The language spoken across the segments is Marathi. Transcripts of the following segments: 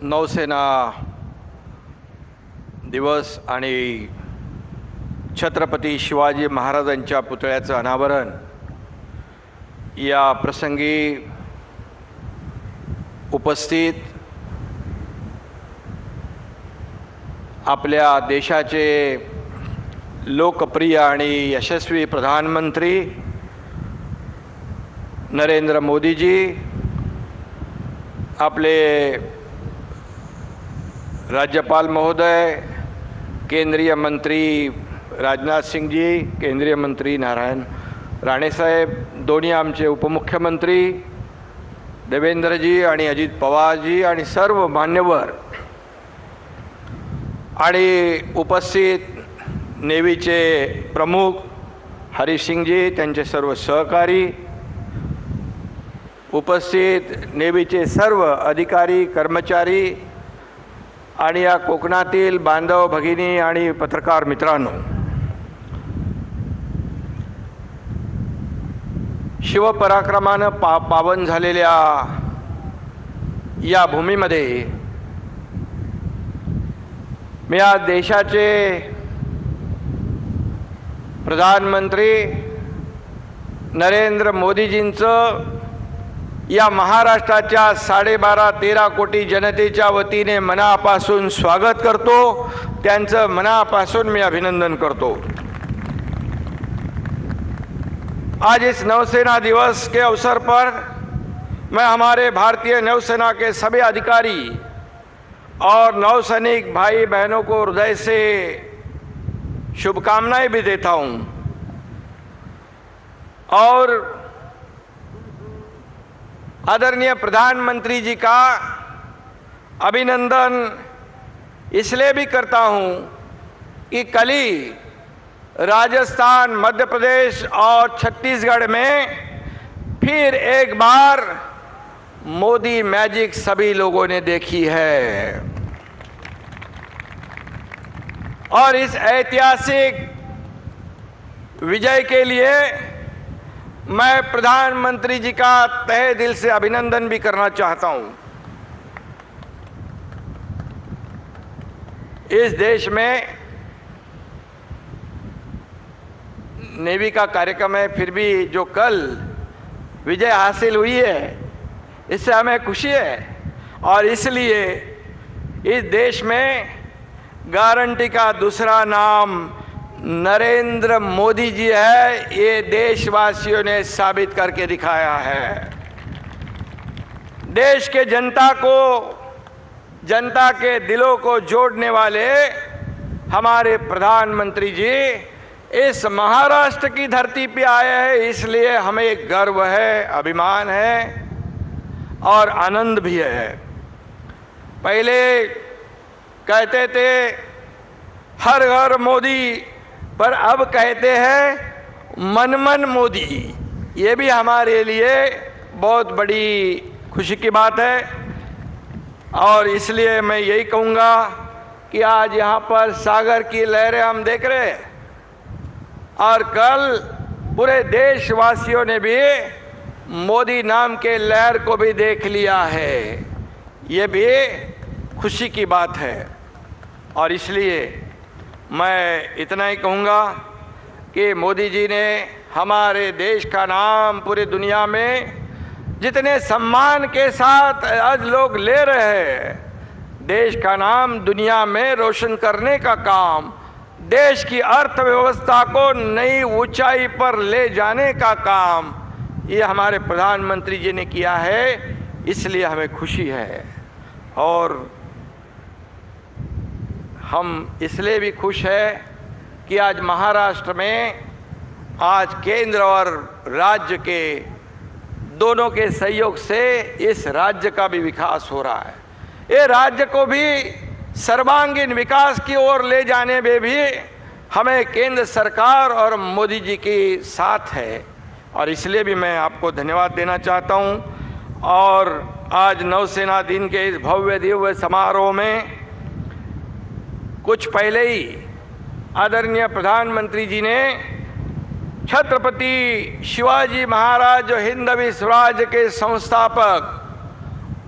नौसेना दिवस आणि छत्रपती शिवाजी महाराजांच्या पुतळ्याचं अनावरण या प्रसंगी उपस्थित आपल्या देशाचे लोकप्रिय आणि यशस्वी प्रधानमंत्री नरेंद्र मोदीजी, आपले राज्यपाल महोदय, केंद्रीय मंत्री राजनाथ सिंह जी, केंद्रीय मंत्री नारायण राणे साहेब, दोन्ही आमचे उपमुख्यमंत्री देवेंद्रजी आणि अजित पवारजी आणि सर्व मान्यवर आणि उपस्थित नेव्हीचे प्रमुख हरीश सिंगजी, त्यांचे सर्व सहकारी, उपस्थित नेव्हीचे सर्व अधिकारी कर्मचारी आणि या कोकणातील बांधव भगिनी आणि पत्रकार मित्रांनो, शिवपराक्रमानं पावन झालेल्या या भूमीमध्ये मी आज देशाचे प्रधानमंत्री नरेंद्र मोदीजींचं या महाराष्ट्राच्या 12.5-13 कोटी जनतेच्या वतीने मनापासून स्वागत करतो। त्यांचं मनापासून मी अभिनंदन करतो। आज इस नौसेना दिवस के अवसर पर मैं हमारे भारतीय नौसेना के सभी अधिकारी और नौसैनिक भाई बहनों को हृदय से शुभकामनाएं भी देता हूं और आदरणीय प्रधानमंत्री जी का अभिनंदन इसलिए भी करता हूं कि कल ही राजस्थान, मध्य प्रदेश और छत्तीसगढ़ में फिर एक बार मोदी मैजिक सभी लोगों ने देखी है और इस ऐतिहासिक विजय के लिए मैं प्रधानमंत्री जी का तहे दिल से अभिनंदन भी करना चाहता हूं। इस देश में नेवी का कार्यक्रम है, फिर भी जो कल विजय हासिल हुई है इससे हमें खुशी है और इसलिए इस देश में गारंटी का दूसरा नाम नरेंद्र मोदी जी है। ये देशवासियों ने साबित करके दिखाया है। देश के जनता को, जनता के दिलों को जोड़ने वाले हमारे प्रधानमंत्री जी इस महाराष्ट्र की धरती पे आए हैं, इसलिए हमें गर्व है, अभिमान है और आनंद भी है। पहले कहते थे हर घर मोदी, पर अब कहते हैं मन मन मोदी। ये भी हमारे लिए बहुत बड़ी खुशी की बात है और इसलिए मैं यही कहूँगा कि आज यहाँ पर सागर की लहरें हम देख रहे हैं और कल पूरे देशवासियों ने भी मोदी नाम के लहर को भी देख लिया है। ये भी खुशी की बात है और इसलिए मैं इतना ही कहूँगा कि मोदी जी ने हमारे देश का नाम पूरी दुनिया में जितने सम्मान के साथ आज लोग ले रहे हैं, देश का नाम दुनिया में रोशन करने का काम, देश की अर्थव्यवस्था को नई ऊंचाई पर ले जाने का काम ये हमारे प्रधानमंत्री जी ने किया है। इसलिए हमें खुशी है और हम इसलिए भी खुश है कि आज महाराष्ट्र में आज केंद्र और राज्य के दोनों के सहयोग से इस राज्य का भी विकास हो रहा है। ये राज्य को भी सर्वांगीण विकास की ओर ले जाने में भी हमें केंद्र सरकार और मोदी जी की साथ है और इसलिए भी मैं आपको धन्यवाद देना चाहता हूं। और आज नौसेना दिन के इस भव्य दिव्य समारोह में कुछ पहले ही आदरणीय प्रधानमंत्री जी ने छत्रपति शिवाजी महाराज जो हिंदवी स्वराज्य के संस्थापक,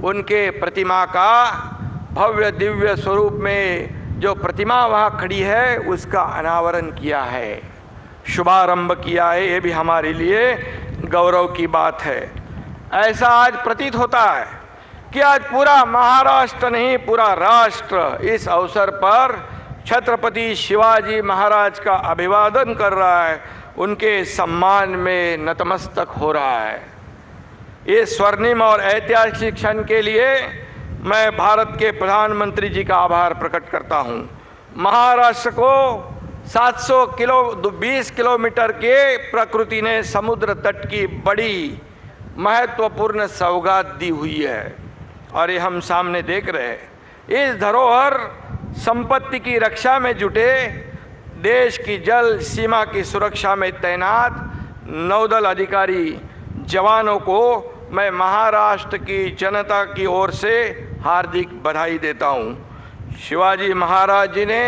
उनके प्रतिमा का भव्य दिव्य स्वरूप में जो प्रतिमा वहाँ खड़ी है उसका अनावरण किया है, शुभारंभ किया है। ये भी हमारे लिए गौरव की बात है। ऐसा आज प्रतीत होता है कि आज पूरा महाराष्ट्र नहीं, पूरा राष्ट्र इस अवसर पर छत्रपति शिवाजी महाराज का अभिवादन कर रहा है, उनके सम्मान में नतमस्तक हो रहा है। इस स्वर्णिम और ऐतिहासिक क्षण के लिए मैं भारत के प्रधानमंत्री जी का आभार प्रकट करता हूं। महाराष्ट्र को 720 किलोमीटर के प्रकृति ने समुद्र तट की बड़ी महत्वपूर्ण सौगात दी हुई है और ये हम सामने देख रहे हैं। इस धरोहर संपत्ति की रक्षा में जुटे देश की जल सीमा की सुरक्षा में तैनात नौदल अधिकारी जवानों को मैं महाराष्ट्र की जनता की ओर से हार्दिक बधाई देता हूँ। शिवाजी महाराज जी ने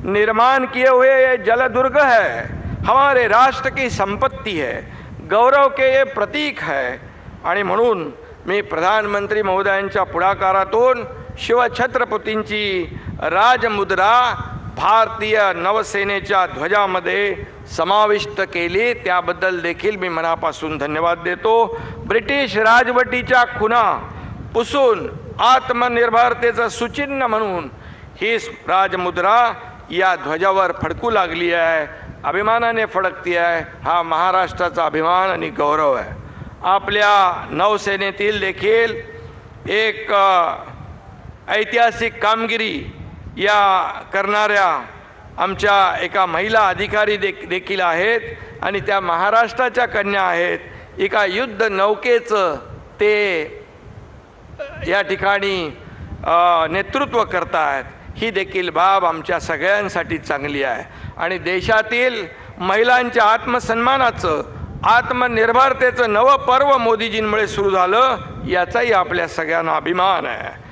निर्माण किए हुए ये जलदुर्ग है, हमारे राष्ट्र की संपत्ती है, गौरव के ये प्रतीक है। आणि म्हणून मी प्रधानमंत्री महोदयांच्या पुढाकारातून शिवछत्रपतींची राजमुद्रा भारतीय नौसेनेच्या ध्वजामध्ये समाविष्ट केली, त्याबद्दल देखील मी मनापासून धन्यवाद देतो। ब्रिटिश राजवटीच्या खुणा पुसून आत्मनिर्भरतेचं सूचिन्ह म्हणून ही राजमुद्रा या ध्वजावर फडकू लागली आहे, अभिमानाने फडकती आहे। हा महाराष्ट्राचा अभिमान आणि गौरव आहे। आपल्या नौसेनेतील देखील एक ऐतिहासिक कामगिरी या करणाऱ्या आमच्या एका महिला अधिकारी देखील आहेत आणि त्या महाराष्ट्राच्या कन्या आहेत। एका युद्ध नौकेचं ते या ठिकाणी नेतृत्व करतात, ही देखील बाब आमच्या सगळ्यांसाठी चांगली आहे आणि देशातील महिलांच्या आत्मसन्मानाचं आत्मनिर्भरतेचं नवं पर्व मोदीजींमुळे सुरू झालं, याचाही आपल्या सगळ्यांना अभिमान आहे।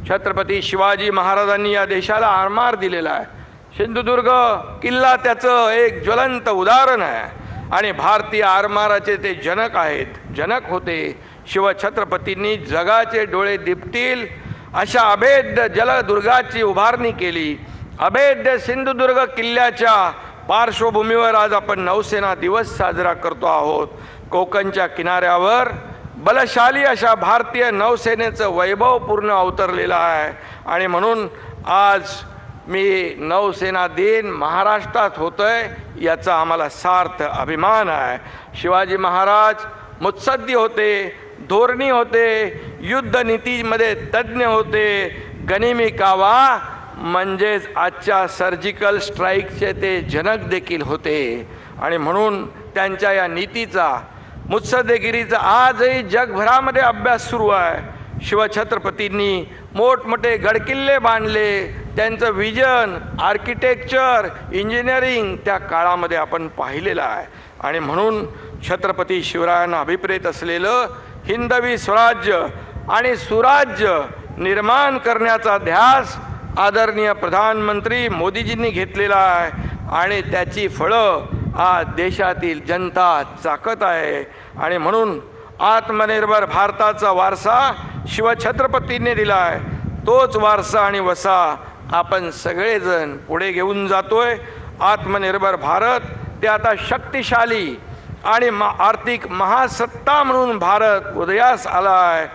छत्रपती शिवाजी महाराजांनी या देशाला आरमार दिलेला आहे। सिंधुदुर्ग किल्ला त्याचं एक ज्वलंत उदाहरण आहे आणि भारतीय आरमाराचे ते जनक आहेत, जनक होते। शिवछत्रपतींनी जगाचे डोळे दिपतील अशा अभेद्य जलदुर्गाची उभारणी केली। अभेद्य सिंधुदुर्ग किल्ल्याच्या पार्श्वभूमीवर आज आपण नौसेना दिवस साजरा करतो आहोत। कोकणच्या किनाऱ्यावर बलशाली अशा भारतीय नौसेनेचं वैभव पूर्ण अवतरलेलं आहे आणि म्हणून आज मी नौसेना दिन महाराष्ट्रात होतोय याचा आम्हाला सार्थ अभिमान आहे। शिवाजी महाराज मुत्सद्दी होते, धोरणी होते, युद्ध नीतीमध्ये तज्ञ होते, गनिमी कावा म्हणजेच आजच्या सर्जिकल स्ट्राईकचे ते जनक देखील होते आणि म्हणून त्यांच्या या नीतीचा मुत्सद्देगिरीचा आजही जगभरामध्ये अभ्यास सुरू आहे। शिवछत्रपतींनी मोठमोठे गडकिल्ले बांधले, त्यांचं विजन, आर्किटेक्चर, इंजिनिअरिंग त्या काळामध्ये आपण पाहिलेलं आहे आणि म्हणून छत्रपती शिवरायांना अभिप्रेत असलेलं हिंदवी स्वराज्य आणि सुराज्य निर्माण करण्याचा ध्यास आदरणीय प्रधानमंत्री मोदीजींनी घेतलेला आहे आणि त्याची फळं आज देशातील जनता चाकत आहे आणि म्हणून आत्मनिर्भर भारताचा वारसा शिवछत्रपतींनी दिला आहे। तोच वारसा आणि वसा आपण सगळेजण पुढे घेऊन जातोय। आत्मनिर्भर भारत ते आता शक्तिशाली आणि आर्थिक महासत्ता म्हणून भारत उदयास आला आहे।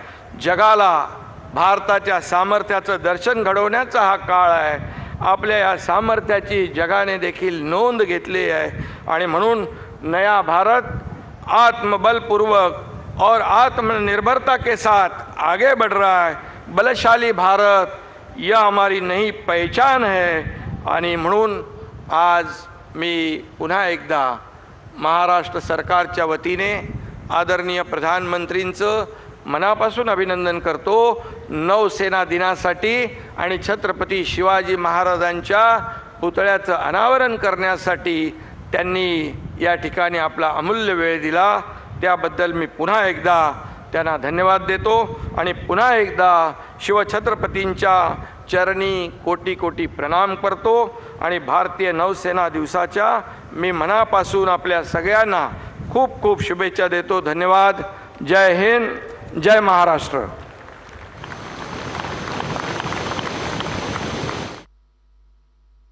जगाला भारताच्या सामर्थ्याचं दर्शन घडवण्याचा हा काळ आहे। आपल्या या सामर्थ्याची जगाने देखील नोंद घेतली आहे आणि म्हणून नया भारत आत्मबलपूर्वक और आत्मनिर्भरता के साथ आगे बढ़ रहा है। बलशाली भारत यह हमारी नई पहचान है आणि म्हणून आज मी पुन्हा एकदा महाराष्ट्र सरकारच्या वतीने आदरणीय प्रधानमंत्रींचं मनापासून अभिनंदन करतो। नौसेना दिनासाठी आणि छत्रपती शिवाजी महाराजांच्या पुतळ्याचं अनावरण करण्यासाठी त्यांनी या ठिकाणी आपला अमूल्य वेळ दिला, त्याबद्दल मी पुन्हा एकदा त्यांना धन्यवाद देतो आणि पुन्हा एकदा शिवछत्रपतींच्या चरणी कोटी कोटी प्रणाम करतो आणि भारतीय नौसेना दिवसाच्या मी मनापासून आपल्या सगळ्यांना खूप खूप शुभेच्छा देतो। धन्यवाद। जय हिंद, जय महाराष्ट्र।